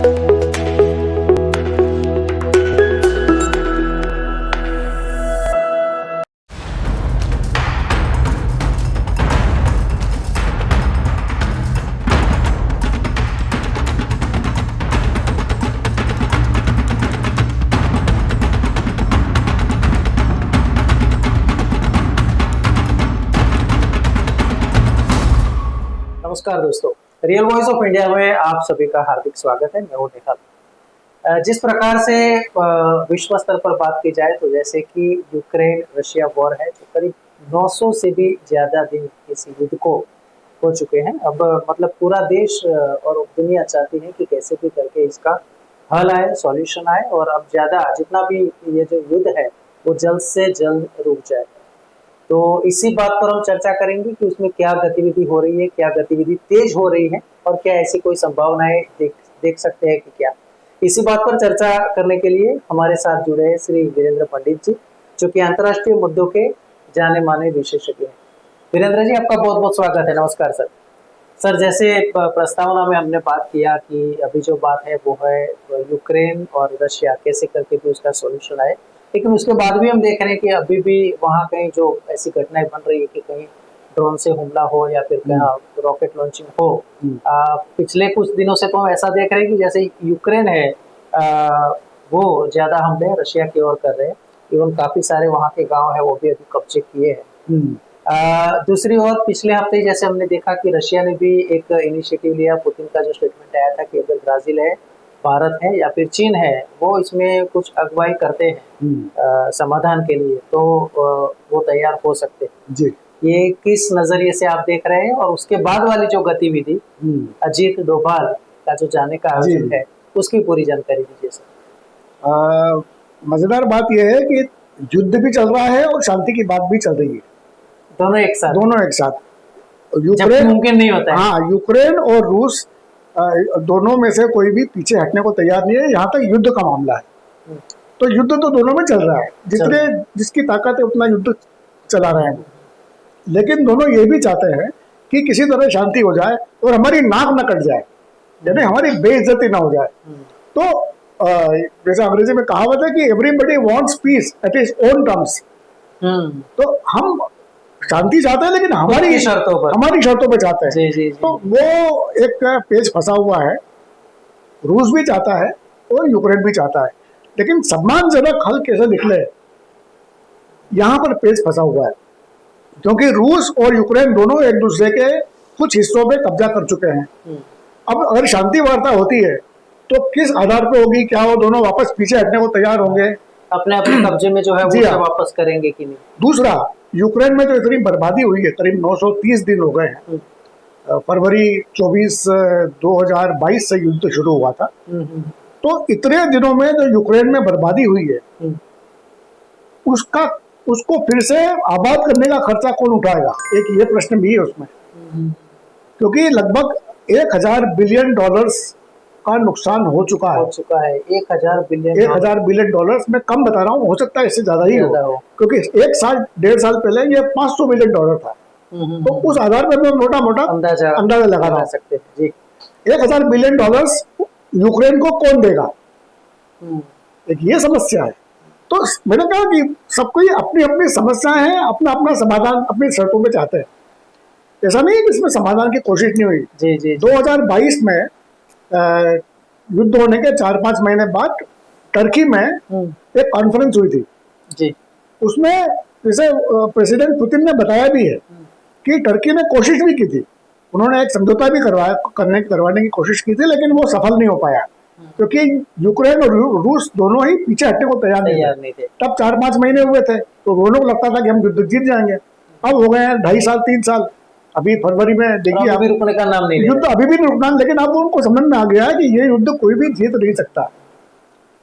नमस्कार दोस्तों, real voice of India में आप सभी का हार्दिक स्वागत है। मैं हूं निखिल। जिस प्रकार से विश्व स्तर पर बात की जाए तो जैसे कि यूक्रेन रशिया वॉर है जो करीब 900 से भी ज्यादा दिन इस युद्ध को हो चुके हैं। अब मतलब पूरा देश और दुनिया चाहती है कि कैसे भी करके इसका हल आए, सॉल्यूशन आए और अब ज्यादा जितना भी ये जो युद्ध है वो जल्द से जल्द रुक जाए। तो इसी बात पर हम चर्चा करेंगे कि उसमें क्या गतिविधि हो रही है, क्या गतिविधि तेज हो रही है और क्या ऐसी कोई संभावनाएं देख सकते हैं कि क्या। इसी बात पर चर्चा करने के लिए हमारे साथ जुड़े हैं श्री वीरेंद्र पंडित जी, जो कि अंतर्राष्ट्रीय मुद्दों के जाने माने विशेषज्ञ हैं। वीरेंद्र जी, आपका बहुत बहुत स्वागत है। नमस्कार सर। सर, जैसे प्रस्तावना में हमने बात किया कि अभी जो बात है वो है यूक्रेन और रशिया कैसे करके भी उसका सोल्यूशन आए, लेकिन उसके बाद भी हम देख रहे हैं कि अभी भी वहाँ कहीं जो ऐसी घटनाएं बन रही है कि कहीं ड्रोन से हमला हो या फिर कहीं रॉकेट लॉन्चिंग हो। पिछले कुछ दिनों से तो हम ऐसा देख रहे हैं कि जैसे यूक्रेन है वो ज्यादा हमले रशिया की ओर कर रहे हैं। इवन काफी सारे वहाँ के गांव है वो भी अभी कब्जे किए हैं। दूसरी ओर पिछले हफ्ते जैसे हमने देखा कि रशिया ने भी एक इनिशिएटिव लिया। पुतिन का जो स्टेटमेंट आया था कि अगर ब्राजील है, भारत है या फिर चीन है वो इसमें कुछ अगुवाई करते हैं समाधान के लिए, तो वो तैयार हो सकते हैं जी। ये किस नजरिए से आप देख रहे हैं? और उसके बाद वाली जो गतिविधि अजीत डोभाल का जो जाने का आयोजन है उसकी पूरी जानकारी दीजिए सर। मजेदार बात यह है कि युद्ध भी चल रहा है और शांति की बात भी चल रही है। दोनों एक साथ यूक्रेन मुमकिन नहीं होता है। हाँ, यूक्रेन और रूस दोनों में से कोई भी पीछे हटने को तैयार नहीं है। यहाँ तक युद्ध का मामला है तो युद्ध तो दोनों में चल रहा है। जितने जिसकी ताकत है उतना युद्ध चला रहे हैं, लेकिन दोनों ये भी चाहते हैं कि किसी तरह शांति हो जाए और हमारी नाक न कट जाए, यानी हमारी बेइज्जती ना हो जाए। तो जैसे अंग्रेजी में कहावत है कि everybody wants peace at his own terms. तो हम शांति चाहते हैं लेकिन हमारी शर्तों पर चाहते हैं। जी। तो वो एक पेज फंसा हुआ है। रूस भी चाहता है और यूक्रेन भी चाहता है, लेकिन सम्मानजनक हल कैसे निकले यहाँ पर पेज फंसा हुआ है, क्योंकि रूस और यूक्रेन दोनों एक दूसरे के कुछ हिस्सों पे कब्जा कर चुके हैं। अब अगर शांति वार्ता होती है तो किस आधार पे होगी? क्या वो दोनों वापस पीछे हटने को तैयार होंगे, अपने कब्जे में जो है वो वापस करेंगे कि नहीं? दूसरा, यूक्रेन में जो इतनी बर्बादी हुई है, करीब 930 दिन हो गए हैं। फरवरी 24 2022 से युद्ध शुरू हुआ था। तो इतने दिनों में जो यूक्रेन में बर्बादी हुई है उसको फिर से आबाद करने का खर्चा कौन उठाएगा? एक ये प्रश्न भी है उसमें, क्योंकि लगभग 1000 बिलियन डॉलर्स का नुकसान हो चुका है। 1000 बिलियन डॉलर्स में कम बता रहा हूँ, हो सकता है इससे ज्यादा ही हो, क्योंकि 1-1.5 साल पहले ये 500 बिलियन डॉलर था। तो उस आधार पर मैं मोटा अंदाजा लगा सकते हैं जी। 1000 बिलियन डॉलर्स यूक्रेन को कौन देगा? एक ये समस्या है। तो मैंने कहा कि सबको अपनी अपनी समस्याएं हैं, अपना अपना समाधान अपनी शर्तों में चाहते हैं। ऐसा नहीं है कि इसमें समाधान की कोशिश नहीं हुई। जी। 2022 में युद्ध होने के 4-5 महीने बाद टर्की में एक कॉन्फ्रेंस हुई थी जी। उसमें जैसे प्रेसिडेंट पुतिन ने बताया भी है कि टर्की ने कोशिश भी की थी, उन्होंने एक समझौता भी करवाने की कोशिश की थी, लेकिन वो सफल नहीं हो पाया, क्योंकि यूक्रेन और रूस दोनों ही पीछे हटने को तैयार नहीं थे। तब 4-5 महीने हुए थे तो दोनों को लगता था कि हम युद्ध जीत जाएंगे। अब हो गए हैं 2.5 साल 3 साल। अभी फरवरी में देखिए अभी रुकने का नाम नहीं, युद्ध अभी भी नहीं रुकना। लेकिन अब उनको समझ में आ गया है कि ये युद्ध कोई भी जीत नहीं सकता।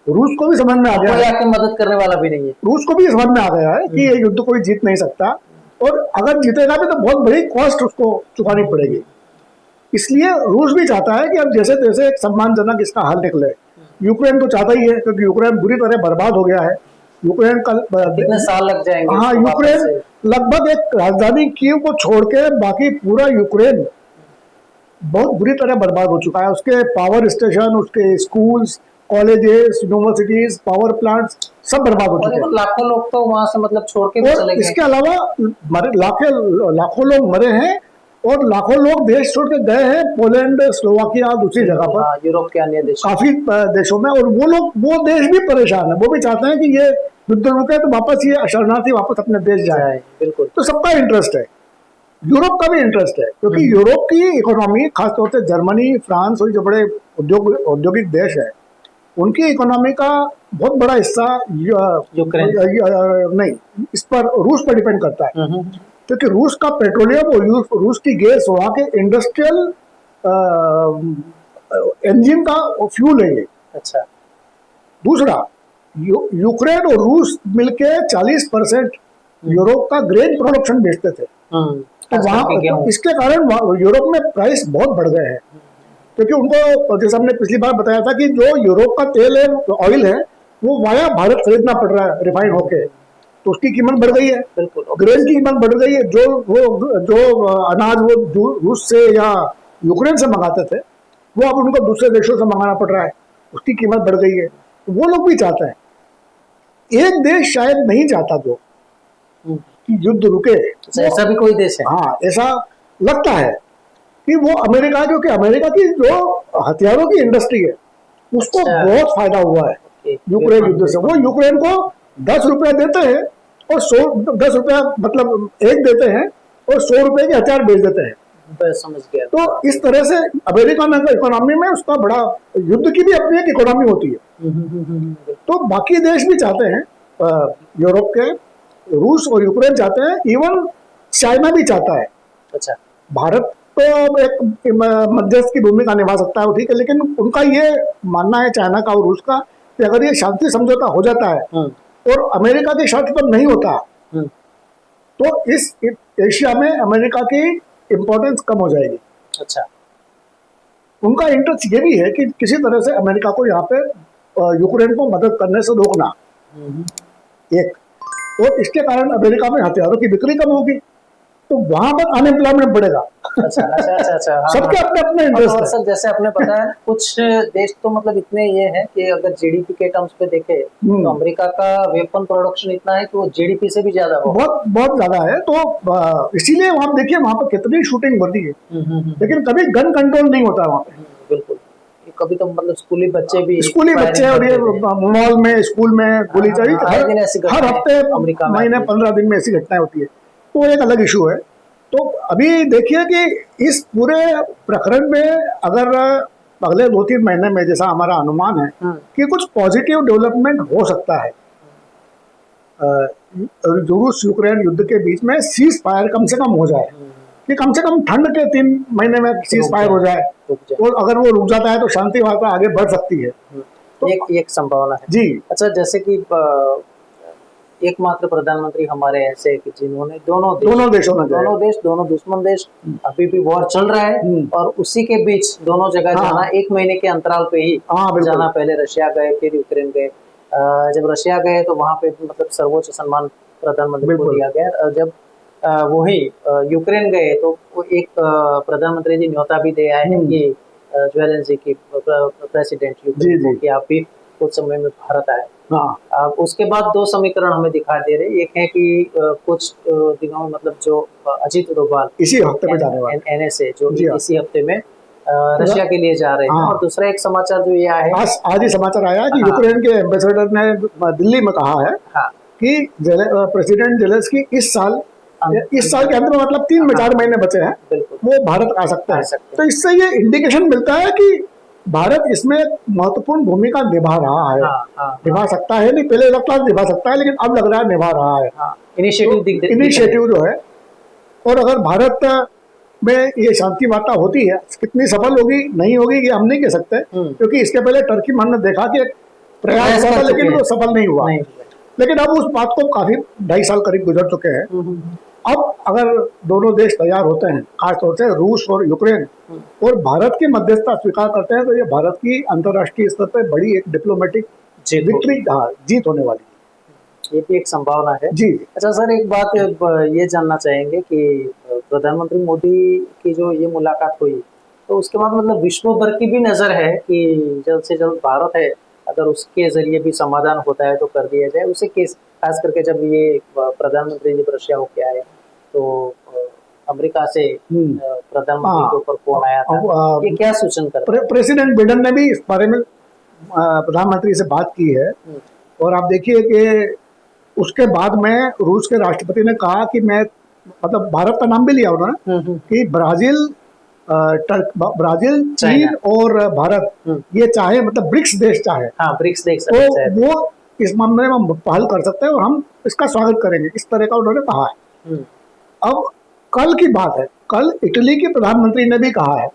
रूस को भी समझ में आ गया है, कोई मदद करने वाला भी नहीं है। रूस को भी समझ में आ गया है कि ये युद्ध कोई जीत नहीं सकता, और अगर जीतेगा भी तो बहुत बड़ी कॉस्ट उसको चुकानी पड़ेगी। इसलिए रूस भी चाहता है कि अब जैसे तैसे एक सम्मानजनक इसका हल निकले। यूक्रेन तो चाहता ही है, क्योंकि यूक्रेन बुरी तरह बर्बाद हो गया है। यूक्रेन का कितने साल लग जाएंगे? हाँ, यूक्रेन लगभग एक राजधानी कीव को छोड़ के बाकी पूरा यूक्रेन बहुत बुरी तरह बर्बाद हो चुका है। उसके पावर स्टेशन, उसके schools, colleges, universities, power plants सब बर्बाद हो चुके हैं। लाखों लोग तो वहां से मतलब छोड़ के भी चले गए। इसके अलावा लाखों लोग मरे हैं और लाखों लोग देश छोड़ के गए हैं, पोलैंड, स्लोवाकिया, दूसरी जगह पर, यूरोप के अन्य देशों, काफी देशों में। और वो देश भी परेशान है, वो भी चाहते हैं कि ये युद्ध रुके तो वापस ये शरणार्थी वापस अपने देश जाए। बिल्कुल। तो सबका इंटरेस्ट है, यूरोप का भी इंटरेस्ट है, क्योंकि यूरोप की इकोनॉमी, खासतौर से जर्मनी, फ्रांस और जो बड़े औद्योगिक देश है, उनकी इकोनॉमी का बहुत बड़ा हिस्सा यूक्रेन नहीं, इस पर रूस पर डिपेंड करता है। क्योंकि रूस का पेट्रोलियम और रूस की गैस वहाँ के इंडस्ट्रियल इंजन का फ्यूल है ये। अच्छा। दूसरा, यूक्रेन और रूस मिलके 40% यूरोप का ग्रेन प्रोडक्शन बेचते थे। तो वहाँ इसके कारण यूरोप में प्राइस बहुत बढ़ गए हैं, क्योंकि उनको, जैसे हमने पिछली बार बताया था कि जो यूरोप का तेल है, ऑयल है, वो वाया भारत खरीदना पड़ रहा है रिफाइन होके, तो उसकी कीमत बढ़ गई है। ग्रेन की कीमत बढ़ गई है। जो अनाज वो रूस से या यूक्रेन से मंगाते थे, वो अब उनको दूसरे देशों से मंगाना पड़ रहा है, उसकी कीमत बढ़ गई है। वो लोग भी चाहते हैं, एक देश शायद नहीं चाहता जो कि युद्ध रुके। ऐसा भी कोई देश है? हाँ, ऐसा लगता है कि वो अमेरिका, क्योंकि अमेरिका की जो हथियारों की इंडस्ट्री है उसको बहुत फायदा हुआ है यूक्रेन युद्ध से। वो यूक्रेन को 10 रुपया देते हैं और 10 रुपया मतलब एक देते हैं और 100 रुपए के हथियार बेच देते हैं। समझ गया। तो इस तरह से अमेरिका में इकोनॉमी में उसका बड़ा, युद्ध की भी अपनी एक इकोनॉमी होती है। तो बाकी देश भी चाहते हैं, यूरोप के, रूस और यूक्रेन चाहते हैं, इवन चाइना भी चाहता है। अच्छा। भारत तो एक मध्यस्थ की भूमिका निभा सकता है, ठीक है, लेकिन उनका ये मानना है, चाइना का और रूस का, कि अगर ये शांति समझौता हो जाता है और अमेरिका की शर्त पर नहीं होता तो इस एशिया में अमेरिका की इंपॉर्टेंस कम हो जाएगी। अच्छा। उनका इंटरेस्ट ये भी है कि किसी तरह से अमेरिका को यहाँ पे यूक्रेन को मदद करने से रोकना, एक, और इसके कारण अमेरिका में हथियारों की बिक्री कम होगी, तो वहां पर अनएम्प्लॉयमेंट बढ़ेगा। अच्छा। सबके अपने अपने इंटरेस्ट है। जैसे आपने बताया, कुछ देश तो मतलब इतने ये है कि अगर जीडीपी के टर्म्स पे देखे तो अमेरिका का वेपन प्रोडक्शन इतना है कि वो जीडीपी से भी ज्यादा हो, बहुत ज्यादा है। तो इसीलिए वहां देखिए, वहां पर कितनी शूटिंग बढ़ती है, लेकिन कभी गन कंट्रोल नहीं होता वहां पे। बिल्कुल। कभी तो मतलब स्कूली बच्चे और ये मॉल में, स्कूल में गोली चली, हर हफ्ते, महीने, 15 दिन में ऐसी घटनाएं होती है। तो एक अलग इशू है। तो अभी देखिए कि इस पूरे प्रकरण में अगर अगले 2-3 महीने में, जैसा हमारा अनुमान है, कि कुछ पॉजिटिव डेवलपमेंट हो सकता है, रूस यूक्रेन युद्ध के बीच में सीज फायर कम से कम हो जाए, कि कम से कम ठंड के 3 महीने में सीज फायर हो जाए, और अगर वो रुक जाता है तो शांति वार्ता आगे बढ़ सकती है। तो एक संभावना है जी। अच्छा, जैसे कि एकमात्र प्रधानमंत्री हमारे ऐसे कि जिन्होंने दोनों दुश्मन देश, अभी भी वॉर चल रहा है और उसी के बीच दोनों जगह जाना, 1 महीने के अंतराल पे ही जाना। पहले रशिया गए, फिर यूक्रेन गए। जब रशिया गए तो वहां पे मतलब सर्वोच्च सम्मान प्रधानमंत्री को दिया गया। जब वही यूक्रेन गए तो वो एक प्रधानमंत्री जी न्योता भी दे आए हैं कि ज़ेलेंस्की की, प्रेसिडेंट यूक्रेन की, आप भी कुछ समय में भारत आए। उसके बाद 2 समीकरण हमें दिखाई दे रहे। एक है कि कुछ दिनों में मतलब जो अजीत डोभाल इसी हफ्ते में जाने वाले NSA जो इसी हफ्ते में रशिया के लिए जा रहे हैं। और दूसरा एक समाचार जो ये आया है, आज ही समाचार आया कि यूक्रेन के एम्बेसडर ने दिल्ली में कहा है कि प्रेसिडेंट ज़ेलेंस्की इस साल के अंदर, मतलब 3-4 महीने बचे हैं, वो भारत आ सकता है। तो इससे ये इंडिकेशन मिलता है कि भारत इसमें महत्वपूर्ण भूमिका निभा रहा है। निभा सकता है, नहीं पहले लगता निभा सकता है, लेकिन अब लग रहा है निभा रहा है। इनिशिएटिव जो है। और अगर भारत में ये शांति वार्ता होती है, कितनी सफल होगी नहीं होगी ये हम नहीं कह सकते, क्योंकि इसके पहले टर्की हमने देखा कि प्रयास हुआ था, लेकिन वो सफल नहीं हुआ। लेकिन अब उस बात को काफी 2.5 साल करीब गुजर चुके हैं। अब अगर दोनों देश तैयार होते हैं, खासतौर से रूस और यूक्रेन, और भारत की मध्यस्थता स्वीकार करते हैं, तो ये भारत की अंतर्राष्ट्रीय स्तर पर बड़ी एक डिप्लोमेटिक विक्ट्री, जीत होने वाली है। ये भी एक संभावना है जी। अच्छा सर, एक बात ये जानना चाहेंगे कि प्रधानमंत्री मोदी की जो ये मुलाकात हुई, तो उसके बाद मतलब विश्व भर की भी नजर है कि जल्द से जल्द भारत है, अगर उसके जरिए भी समाधान होता है तो कर दिया जाए उसे। केस खास करके जब ये प्रधानमंत्री जब रशिया होके आए तो अमेरिका से प्रधानमंत्री के ऊपर फोन आया था, ये क्या सूचन कर रहा है? प्रेसिडेंट बिडेन ने भी इस बारे में प्रधानमंत्री से बात की है। और आप देखिए कि उसके बाद में रूस के राष्ट्रपति ने कहा कि मैं, मतलब भारत का नाम भी लिया उन्होंने, कि ब्राजील, चीन और भारत ये चाहे, मतलब ब्रिक्स देश चाहे, ब्रिक्स देश तो वो इस मामले में पहल कर सकते हैं और हम इसका स्वागत करेंगे, इस तरह का उन्होंने कहा है। अब कल की बात है, कल इटली के प्रधानमंत्री ने भी कहा है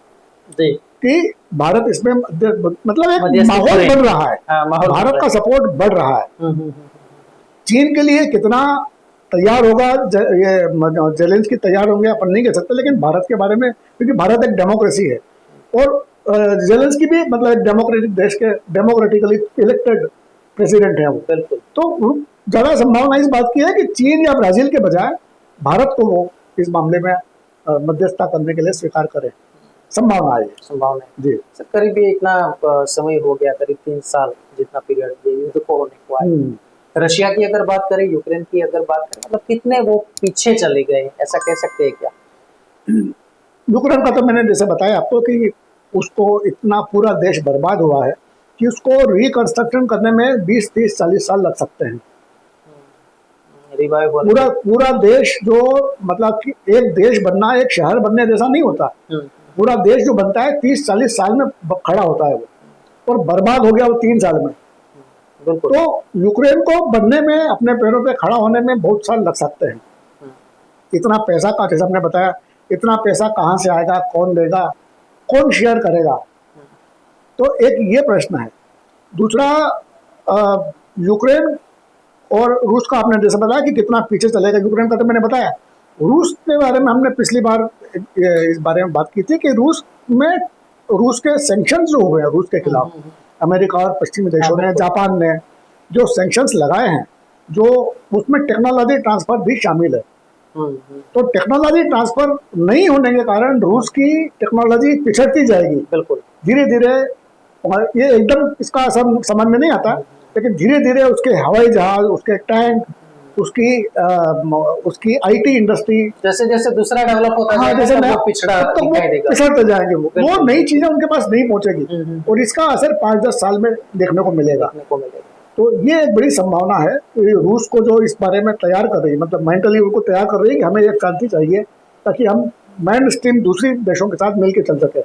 कि भारत इसमें मतलब एक माहौल बन रहा है, भारत का सपोर्ट बढ़ रहा है। चीन के लिए कितना तैयार होगा ये जेलेंस्की तैयार होंगे अपन नहीं कह सकते, लेकिन भारत के बारे में, क्योंकि भारत एक डेमोक्रेसी है और जेलेंस्की भी मतलब एक डेमोक्रेटिक देश के डेमोक्रेटिकली इलेक्टेड प्रेसिडेंट है वो। तो ज्यादा संभावना इस बात की है कि चीन या ब्राजील के बजाय भारत को वो इस मामले में मध्यस्थता करने के लिए स्वीकार करें, संभावना है जी। सर करीब इतना समय हो गया, करीब 3 साल जितना पीरियड युद्ध को होने को आया। रशिया की अगर बात करें, यूक्रेन की अगर बात करें, मतलब कितने वो पीछे चले गए, ऐसा कह सकते हैं क्या? यूक्रेन का तो मैंने जैसे बताया आपको कि उसको इतना पूरा देश बर्बाद हुआ है कि उसको रिकंस्ट्रक्शन करने में 20, 30, 40 साल लग सकते हैं। पूरा देश जो, मतलब कि एक देश बनना, एक शहर बनने जैसा नहीं होता। पूरा देश जो बनता है 30-40 साल में खड़ा होता है वो, और बर्बाद हो गया वो 3 साल में। तो यूक्रेन को बनने में, अपने पैरों पे खड़ा होने में बहुत साल लग सकते हैं। इतना पैसा का, जैसे आपने बताया, इतना पैसा कहाँ से आएगा, कौन देगा, कौन शेयर करेगा, तो एक ये प्रश्न है। दूसरा, यूक्रेन और रूस का आपने जैसे बताया कि कितना पीछे चलेगा, यूक्रेन का तो मैंने बताया। रूस के बारे में हमने पिछली बार इस बारे में बात की थी कि रूस के सैंक्शंस जो हुए हैं रूस के खिलाफ, अमेरिका और पश्चिमी देशों ने, जापान ने जो सैंक्शंस लगाए हैं, जो उसमें टेक्नोलॉजी ट्रांसफर भी शामिल है। तो टेक्नोलॉजी ट्रांसफर नहीं होने के कारण रूस की टेक्नोलॉजी पिछड़ती जाएगी बिल्कुल धीरे धीरे। और ये एकदम इसका असर समझ में नहीं आता, लेकिन धीरे धीरे उसके हवाई जहाज, उसके टैंक, उसकी आईटी इंडस्ट्री, जैसे जैसे दूसरा डेवलप होता है, जैसे पिछड़ते जाएंगे, वो नई चीजें उनके पास नहीं पहुंचेगी और इसका असर 5-10 साल में देखने को मिलेगा। तो ये एक बड़ी संभावना है कि रूस को जो इस बारे में तैयार कर रही है, मतलब मेंटली उनको तैयार कर रही है कि हमें एक शांति चाहिए ताकि हम मेन स्ट्रीम दूसरी देशों के साथ मिलकर चल सके।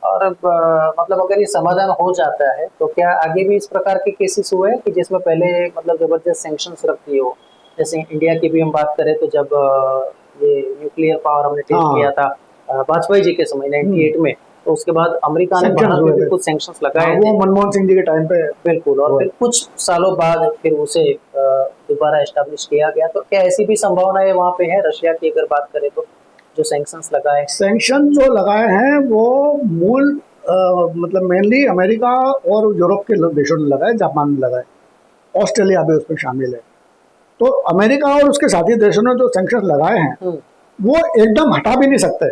और मतलब अगर ये समाधान हो जाता है तो क्या आगे भी इस प्रकार के केसेस हुए कि जिसमें पहले मतलब जबरदस्त सैंक्शंस रख दिए हो? जैसे इंडिया की भी हम बात करें तो जब ये न्यूक्लियर पावर हमने टेस्ट किया था वाजपेयी जी के समय 98 में, तो उसके बाद अमेरिका ने भी कुछ सैंक्शंस लगाए थे, वो मनमोहन सिंह जी के टाइम पे। बिल्कुल। और फिर कुछ सालों बाद फिर उसे दोबारा एस्टेब्लिश किया गया। तो क्या ऐसी भी संभावनाएं वहाँ पे है रशिया की अगर बात करें तो? जो सैंक्शन जो लगाए हैं वो मूल मतलब मेनली अमेरिका और यूरोप के देशों ने लगाए, जापान ने लगाए, ऑस्ट्रेलिया भी उसमें शामिल है। तो अमेरिका और उसके साथी देशों ने जो सैंक्शन लगाए हैं वो एकदम हटा भी नहीं सकते,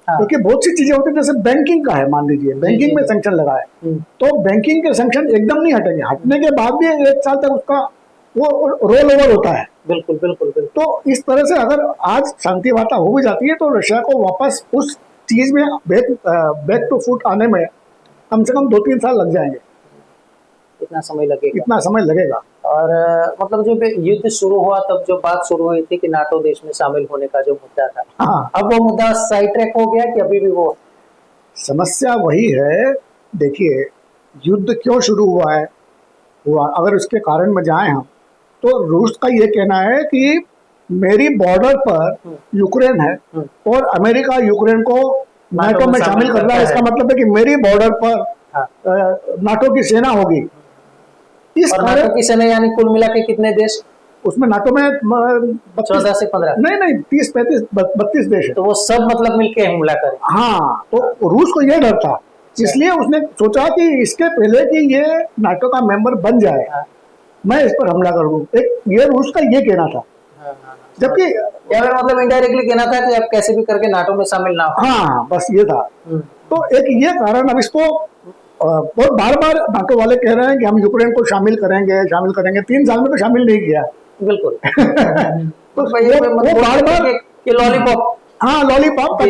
क्योंकि बहुत सी चीजें होती है, जैसे बैंकिंग का है, मान लीजिए बैंकिंग में सैंक्शन लगाए तो बैंकिंग के सैंक्शन एकदम नहीं हटेंगे, हटने के बाद भी 1 साल तक उसका वो रोल ओवर होता है। बिल्कुल बिल्कुल बिल्कुल। तो इस तरह से अगर आज शांति वार्ता हो भी जाती है तो रशिया को वापस उस चीज में बैक टू फुट आने में कम से कम 2-3 साल लग जाएंगे। इतना समय लगेगा। और मतलब जब युद्ध शुरू हुआ तब जो बात शुरू हुई थी कि नाटो देश में शामिल होने का जो मुद्दा था, अब वो मुद्दा साइड ट्रैक हो गया कि अभी भी वो समस्या वही है? देखिए, युद्ध क्यों शुरू हुआ है, अगर उसके कारण में जाएं हम, तो रूस का ये कहना है कि मेरी बॉर्डर पर यूक्रेन है और अमेरिका यूक्रेन को नाटो में शामिल कर रहा है। इसका मतलब है कि मेरी बॉर्डर पर नाटो की सेना होगी। इस नाटो की सेना यानी कुल मिला के कितने देश उसमें? नाटो में 14 से 15 नहीं 30, 35, 32 देश है। तो वो सब मतलब मिलके हमला करें। हाँ, तो रूस को ये डर था, इसलिए उसने सोचा कि इसके पहले कि ये नाटो का मेंबर बन जाए मैं इस पर हमला कर दूं। एक ये रूस का ये कहना था, जबकि या फिर मतलब इनडायरेक्टली कहना था कि आप कैसे भी करके नाटो में शामिल ना हो। हाँ, बस ये था। तो एक ये कारण, अब इसको बहुत बार बार नाटो वाले कह रहे हैं कि हम यूक्रेन को शामिल करेंगे 3 साल में तो शामिल नहीं किया। बिल्कुल। तो वो बार बार कि लॉलीपॉप, हाँ लॉलीपॉप,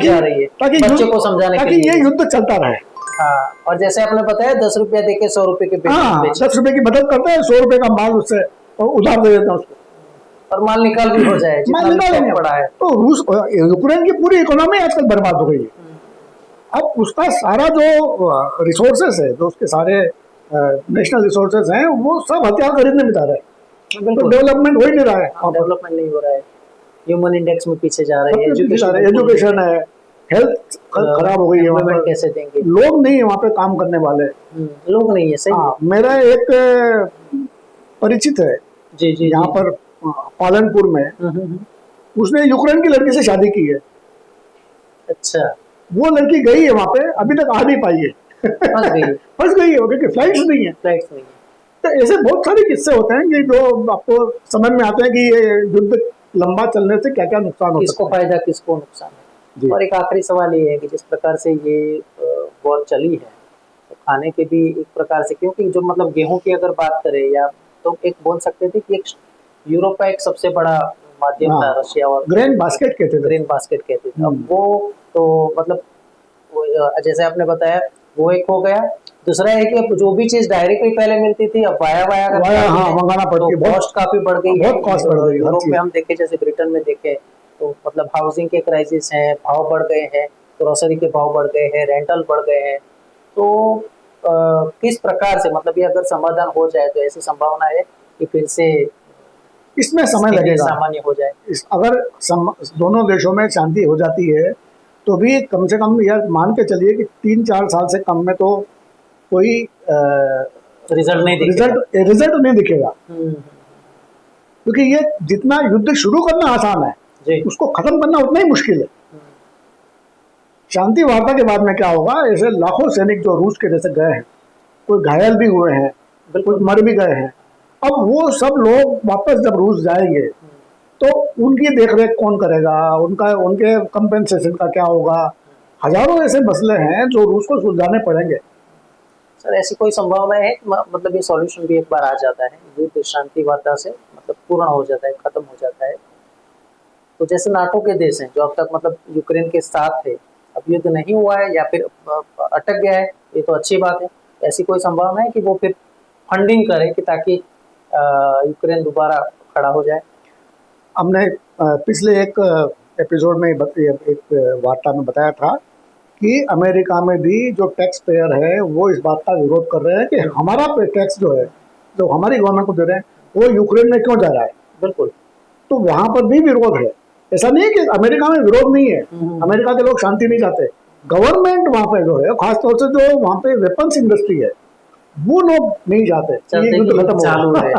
ताकि ये युद्ध चलता रहे। हाँ, और जैसे आपने बताया 10 रुपया देके 100 रुपए के, 10 रुपए की मदद करते हैं, 100 रुपए का माल उससे उधार दे देते हैं उसको, और माल निकाल भी हो जाए, माल निकाल पड़ा है। तो रूस, यूक्रेन की पूरी इकोनॉमी आजकल बर्बाद हो गई है। अब उसका सारा जो रिसोर्सेस है, जो उसके सारे नेशनल रिसोर्सेस हैं, वो सब हथियार खरीदने में जा रहे हैं। तो डेवलपमेंट हो ही नहीं रहा है, डेवलपमेंट नहीं हो रहा है, ह्यूमन इंडेक्स में पीछे जा रहे हैं, एजुकेशन है, हेल्थ खराब हो गई है, वहाँ पर कैसे देंगे, लोग नहीं है वहाँ पे काम करने वाले, लोग नहीं है। सही। मेरा एक परिचित है जी जी, यहाँ पर पालनपुर में, उसने यूक्रेन की लड़की से शादी की है। अच्छा। वो लड़की गई है वहाँ पे, अभी तक आ नहीं पाई है, फंस गई है क्योंकि फ्लाइट्स नहीं है। तो ऐसे बहुत सारे किस्से होते हैं कि जो आपको समझ में आते हैं कि ये युद्ध लंबा चलने से क्या क्या नुकसान हो, किसको फायदा किसको नुकसान है। और एक आखिरी सवाल ये है कि जिस प्रकार से ये वॉर चली है, तो खाने के भी एक प्रकार से, क्योंकि जो मतलब गेहूं की अगर बात करें, या तो एक बोल सकते थे कि एक यूरोप का एक सबसे बड़ा माध्यम था रशिया, और ग्रेन बास्केट कहते थे। अब वो तो मतलब जैसे आपने बताया वो एक हो गया, दूसरा है कि जो भी चीज डायरेक्टली पहले मिलती थी, अब वाया मंगाना पड़ती है, कॉस्ट काफी बढ़ गई है। यूरोप में हम देखे, जैसे ब्रिटेन में देखे, तो मतलब हाउसिंग के क्राइसिस हैं, भाव बढ़ गए हैं, ग्रोसरी के भाव बढ़ गए हैं, रेंटल बढ़ गए हैं। तो किस प्रकार से मतलब ये अगर समाधान हो जाए, तो ऐसी संभावना है कि फिर से इसमें समय लगेगा, सामान्य हो जाए। अगर दोनों देशों में शांति हो जाती है तो भी कम से कम यह मान के चलिए कि 3-4 साल से कम में तो कोई रिजल्ट नहीं दिखेगा। क्योंकि ये जितना युद्ध शुरू करना आसान है, उसको खत्म करना उतना ही मुश्किल है। शांति वार्ता के बाद में क्या होगा, ऐसे लाखों सैनिक जो रूस के जैसे गए हैं, कोई घायल भी हुए हैं, कोई मर भी गए हैं, अब वो सब लोग वापस जब रूस जाएंगे तो उनकी देखरेख कौन करेगा, उनके कंपेंसेशन का क्या होगा। हजारों ऐसे मसले हैं जो रूस को सुलझाने पड़ेंगे। सर, ऐसी कोई संभावना है मतलब ये सॉल्यूशन भी एक बार आ जाता है, युद्ध शांति वार्ता से मतलब पूर्ण हो जाता है, खत्म हो जाता है, तो जैसे नाटो के देश हैं जो अब तक मतलब यूक्रेन के साथ थे, अब युद्ध नहीं हुआ है या फिर अटक गया है, ये तो अच्छी बात है। ऐसी कोई संभावना है कि वो फिर फंडिंग करे कि ताकि यूक्रेन दोबारा खड़ा हो जाए? हमने पिछले एक एपिसोड में एक वार्ता में बताया था कि अमेरिका में भी जो टैक्स पेयर है वो इस बात का विरोध कर रहे हैं कि हमारा टैक्स जो है, जो हमारी गवर्नमेंट को दे रहे हैं, वो यूक्रेन में क्यों जा रहा है। बिल्कुल। तो वहां पर भी विरोध है, ऐसा नहीं है कि अमेरिका में विरोध नहीं है। अमेरिका के लोग शांति नहीं चाहते, गवर्नमेंट वहां पे जो है, खासतौर से जो वहां पे वेपन्स इंडस्ट्री है, वो लोग नहीं चाहते ये युद्ध खत्म चालू है।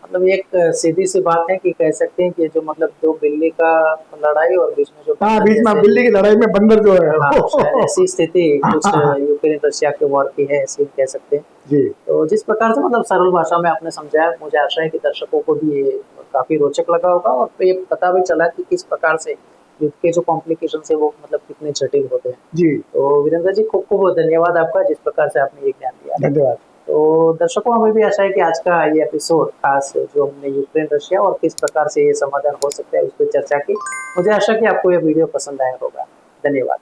मतलब एक सीधी सी बात है कि कह सकते हैं कि जो मतलब दो बिल्ली का लड़ाई और बीच में जो बीच में बिल्ली की लड़ाई में बंदर जो है, ऐसी स्थिति कुछ यूक्रेन रशिया के वॉर की है, ऐसी कह सकते हैं जी। तो जिस प्रकार से मतलब सरल भाषा में आपने समझाया, मुझे आशा है कि दर्शकों को भी ये काफी रोचक लगा होगा, और ये पता भी चला कि किस प्रकार से युद्ध के जो कॉम्प्लिकेशन है वो मतलब कितने जटिल होते हैं जी। तो वीरेंद्र जी, खूब खूब धन्यवाद आपका, जिस प्रकार से आपने ये ज्ञान दिया। धन्यवाद। तो दर्शकों, हमें भी आशा है कि आज का ये एपिसोड खास जो हमने यूक्रेन रशिया और किस प्रकार से ये समाधान हो सकता है उस पर चर्चा की, मुझे आशा कि आपको ये वीडियो पसंद आया होगा। धन्यवाद।